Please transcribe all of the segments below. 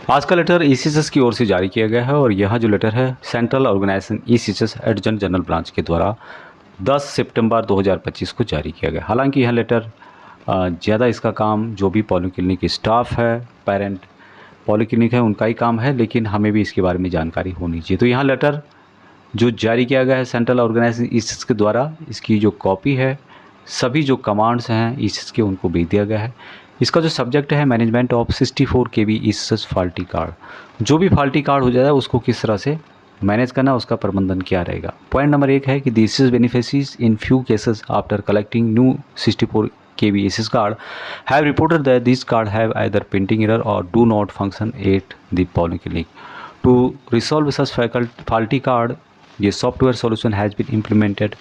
आज का लेटर ईसीएसएस की ओर से जारी किया गया है और यह जो लेटर है सेंट्रल ऑर्गेनाइजेशन ईसीएसएस एडजंट जनरल ब्रांच के द्वारा 10 सितंबर 2025 को जारी किया गया। हालांकि यह लेटर ज़्यादा इसका काम जो भी पॉलीक्लिनिक स्टाफ है, पेरेंट पॉलीक्लिनिक है, उनका ही काम है, लेकिन हमें भी इसके बारे में जानकारी होनी चाहिए। तो यहाँ लेटर जो जारी किया गया है सेंट्रल ऑर्गेनाइजेशन ईसीएसएस के द्वारा, इसकी जो कॉपी है, सभी जो कमांड्स हैं ईसीएसएस के उनको भेज दिया गया है। इसका जो सब्जेक्ट है management of 64 KB ECSS faulty card. जो भी फॉल्टी कार्ड हो जाए उसको किस तरह से मैनेज करना, उसका प्रबंधन क्या रहेगा। पॉइंट नंबर 1 है कि the ECSS beneficiaries in few cases after collecting new 64 KB ECSS card have reported that these cards have either printing error or do not function at the polyclinic. To resolve such faulty card, a software solution has been implemented.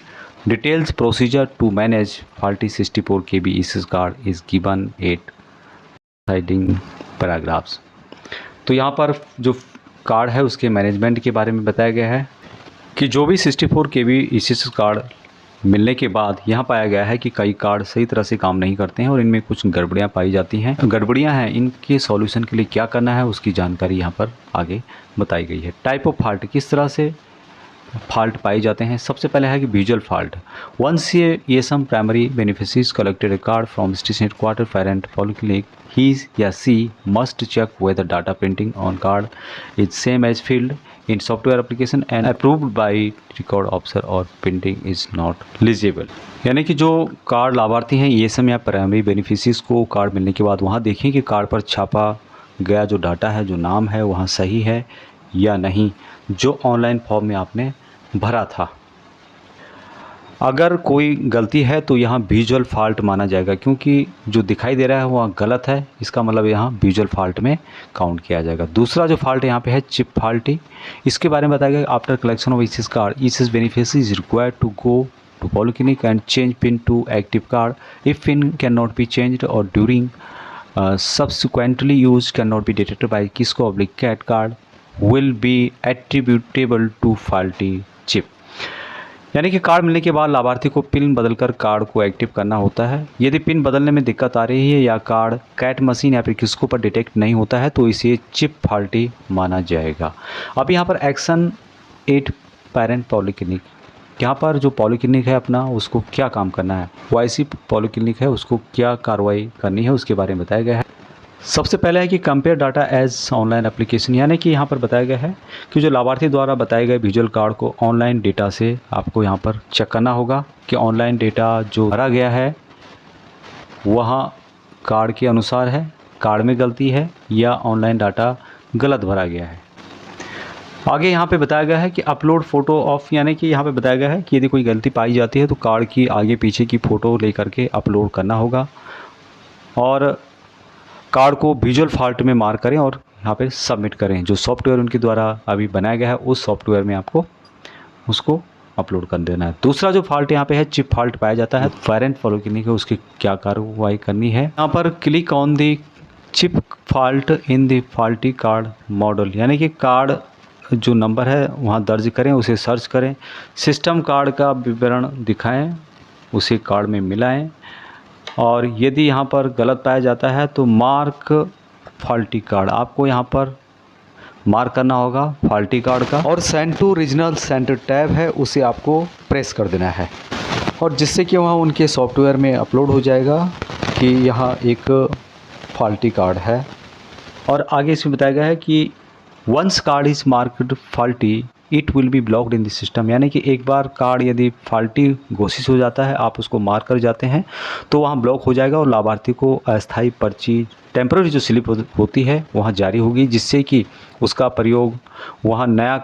Details procedure to manage faulty 64 KB ECSS card is given at siding paragraphs. तो यहाँ पर जो card है उसके management के बारे में बताया गया है कि जो भी 64 KB ईसीएसएस कार्ड मिलने के बाद यहाँ पाया गया है कि कई कार्ड सही तरह से काम नहीं करते हैं और इनमें कुछ गड़बड़ियाँ पाई जाती हैं। गड़बड़ियाँ हैं, इनके सॉल्यूशन के लिए क्या करना है उसकी जानकारी यहाँ पर आगे बताई गई है। टाइप ऑफ फॉल्ट, किस तरह से फॉल्ट पाए जाते हैं। सबसे पहले है कि विजुअल फॉल्ट। वंस ये some primary beneficiaries collected a card from station headquarter parent polyclinic, he या she must check whether data printing on card is same as field in software application and approved by record officer और printing is not legible. यानी कि जो card लाभार्थी हैं ESM या primary beneficiaries को card मिलने के बाद वहाँ देखें कि कार्ड पर छापा गया जो डाटा है, जो नाम है, वहाँ सही है या नहीं, जो ऑनलाइन फॉर्म में आपने भरा था। अगर कोई गलती है तो यहाँ विजुअल फॉल्ट माना जाएगा, क्योंकि जो दिखाई दे रहा है वहाँ गलत है, इसका मतलब यहाँ विजुअल फॉल्ट में काउंट किया जाएगा। दूसरा जो फॉल्ट यहाँ पे है चिप फॉल्टी, इसके बारे में बताया गया after collection of ECSS card ECSS beneficiary is required to go to polyclinic and change pin to active card if pin can not be changed और during subsequently used cannot be detected by Kisco/CAT card will be attributable to faulty chip। यानी कि card मिलने के बाद लाभार्थी को pin बदलकर card को एक्टिव करना होता है। यदि पिन बदलने में दिक्कत आ रही है या कार्ड कैट मशीन या फिर किसको पर डिटेक्ट नहीं होता है तो इसे चिप फॉल्टी माना जाएगा। अब यहाँ पर एक्शन 8 पेरेंट पॉलीक्लिनिक, यहाँ पर जो पॉलीक्लिनिक है अपना उसको क्या काम करना है, वाईसी पॉलीक्लिनिक है उसको क्या कार्रवाई करनी है उसके बारे में बताया गया है। सबसे पहले है कि compare data as online application, यानी कि यहाँ पर बताया गया है कि जो लाभार्थी द्वारा बताए गए विजुअल कार्ड को ऑनलाइन डेटा से आपको यहाँ पर चेक करना होगा कि ऑनलाइन डेटा जो भरा गया है वहाँ कार्ड के अनुसार है, कार्ड में गलती है या ऑनलाइन डाटा गलत भरा गया है। आगे यहाँ पे बताया गया है कि अपलोड फ़ोटो ऑफ, यानी कि यहाँ पे बताया गया है कि यदि कोई गलती पाई जाती है तो कार्ड की आगे पीछे की फ़ोटो लेकर के अपलोड करना होगा और कार्ड को विजुअल फॉल्ट में मार्क करें और यहाँ पे सबमिट करें। जो सॉफ्टवेयर उनके द्वारा अभी बनाया गया है उस सॉफ्टवेयर में आपको उसको अपलोड कर देना है। दूसरा जो फॉल्ट यहाँ पे है चिप फॉल्ट पाया जाता है, पेरेंट पॉलीक्लिनिक है उसकी क्या कार्रवाई करनी है। यहाँ पर click on the chip fault in the faulty card model, यानी कि कार्ड जो नंबर है वहाँ दर्ज करें, उसे सर्च करें, सिस्टम कार्ड का विवरण दिखाएं, उसे कार्ड में मिलाएं और यदि यहाँ पर गलत पाया जाता है तो मार्क फॉल्टी कार्ड, आपको यहाँ पर मार्क करना होगा फॉल्टी कार्ड का और send to regional centre tab है उसे आपको प्रेस कर देना है और जिससे कि वहाँ उनके सॉफ्टवेयर में अपलोड हो जाएगा कि यहाँ एक फॉल्टी कार्ड है। और आगे इसमें बताया गया है कि once card is marked faulty it will be blocked in the system, यानी कि एक बार कार्ड यदि फॉल्टी घोषित हो जाता है, आप उसको मार्क कर जाते हैं तो वहाँ ब्लॉक हो जाएगा और लाभार्थी को अस्थायी पर्ची, टेम्पररी जो स्लिप होती है वहाँ जारी होगी, जिससे कि उसका प्रयोग वहाँ नया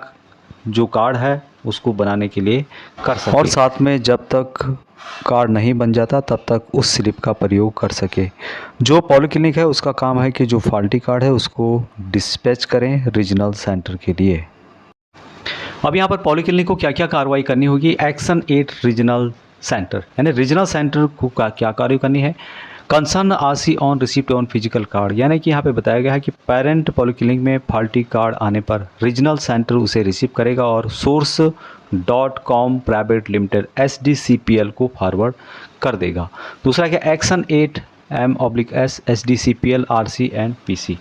जो कार्ड है उसको बनाने के लिए कर सके और साथ में जब तक कार्ड नहीं बन जाता तब तक उस स्लिप का प्रयोग कर सके। जो पॉलीक्लिनिक है उसका काम है कि जो फॉल्टी कार्ड है उसको डिस्पैच करें रीजनल सेंटर के लिए। अब यहाँ पर पॉलीक्लिनिक को क्या क्या कार्रवाई करनी होगी। एक्शन 8 रीजनल सेंटर, यानी रीजनल सेंटर को क्या कार्रवाई करनी है। Concern RC on receipt on physical card, यानी कि यहाँ पे बताया गया है कि पेरेंट पॉलीक्लिनिक में फॉल्टी कार्ड आने पर रीजनल सेंटर उसे रिसीव करेगा और source.com प्राइवेट लिमिटेड SDCPL को फॉरवर्ड कर देगा। दूसरा क्या, action 8 M/S SDCPL RC and PC,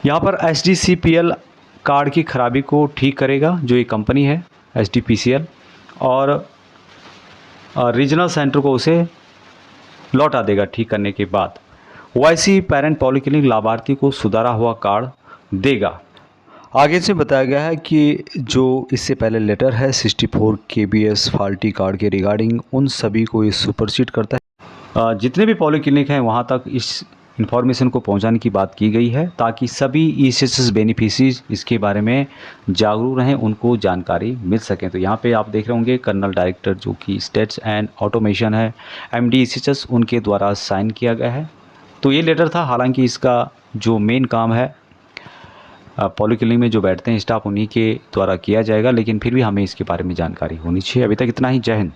यहाँ पर HDCPL कार्ड की खराबी को ठीक करेगा, जो ये कंपनी है HDPCL, और रीजनल सेंटर को उसे लौटा देगा ठीक करने के बाद। OIC पेरेंट पॉलीक्लिनिक लाभार्थी को सुधारा हुआ कार्ड देगा। आगे से बताया गया है कि जो इससे पहले लेटर है 64 KBS फॉल्टी कार्ड के रिगार्डिंग, उन सभी को ये सुपरसीड करता है। जितने भी पॉलीक्लिनिक हैं वहाँ तक इस इन्फॉर्मेशन को पहुंचाने की बात की गई है, ताकि सभी ECHS बेनिफिशरीज इसके बारे में जागरूक रहें, उनको जानकारी मिल सकें। तो यहाँ पे आप देख रहे होंगे कर्नल डायरेक्टर जो कि स्टेट्स एंड ऑटोमेशन है, MD ECHS, उनके द्वारा साइन किया गया है। तो ये लेटर था, हालांकि इसका जो मेन काम है पॉलीक्लिनिक में जो बैठते हैं स्टाफ, उन्हीं के द्वारा किया जाएगा, लेकिन फिर भी हमें इसके बारे में जानकारी होनी चाहिए। अभी तक इतना ही। जय हिंद।